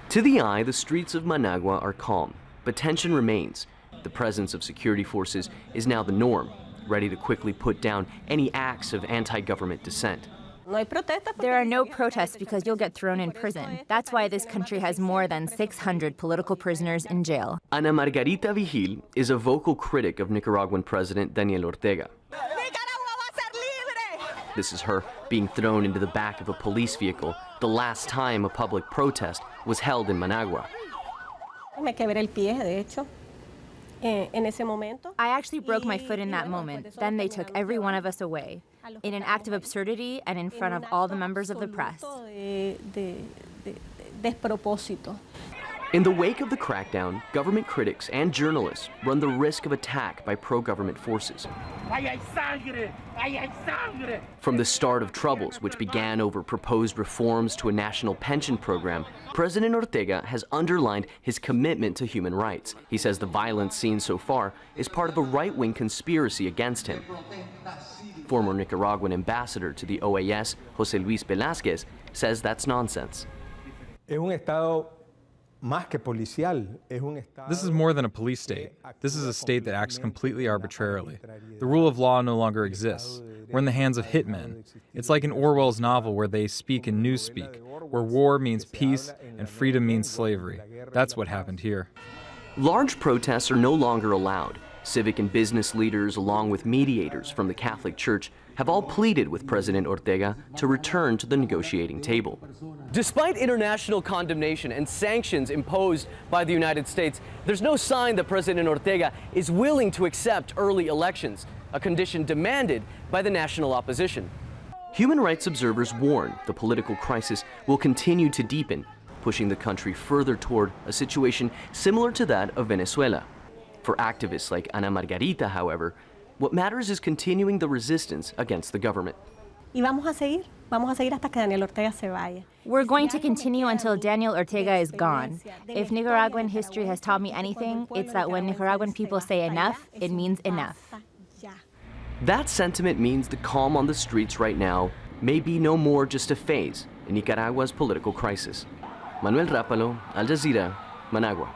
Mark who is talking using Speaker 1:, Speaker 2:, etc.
Speaker 1: To the eye, the streets of Managua are calm, but tension remains. The presence of security forces is now the norm, ready to quickly put down any acts of anti-government dissent.
Speaker 2: There are no protests because you'll get thrown in prison. That's why this country has more than 600 political prisoners in jail.
Speaker 1: Ana Margarita VIJIL is a vocal critic of Nicaraguan President Daniel Ortega. This is her being thrown into the back of a police vehicle the last time a public protest was held in Managua.
Speaker 2: I actually broke my foot in that moment. Then they took every one of us away, in an act of absurdity and in front of all the members of the press.
Speaker 1: In the wake of the crackdown, government critics and journalists run the risk of attack by pro-government forces. From the start of troubles, which began over proposed reforms to a national pension program, President Ortega has underlined his commitment to human rights. He says the violence seen so far is part of a right-wing conspiracy against him. Former Nicaraguan ambassador to the OAS, José Luis VELASQUEZ, says that's nonsense.
Speaker 3: This is more than a police state. This is a state that acts completely arbitrarily. The rule of law no longer exists. We're in the hands of hitmen. It's like in Orwell's novel where they speak in newspeak, where war means peace and freedom means slavery. That's what happened here.
Speaker 1: Large protests are no longer allowed. Civic and business leaders, along with mediators from the Catholic Church, have all pleaded with President Ortega to return to the negotiating table. Despite international condemnation and sanctions imposed by the United States, there's no sign that President Ortega is willing to accept early elections, a condition demanded by the national opposition. Human rights observers warn the political crisis will continue to deepen, pushing the country further toward a situation similar to that of Venezuela. For activists like Ana Margarita, however, what matters is continuing the resistance against the government.
Speaker 2: We're going to continue until Daniel Ortega is gone. If Nicaraguan history has taught me anything, it's that when Nicaraguan people say enough, it means enough.
Speaker 1: That sentiment means the calm on the streets right now may be no more just a phase in Nicaragua's political crisis. Manuel Rapalo, Al Jazeera, Managua.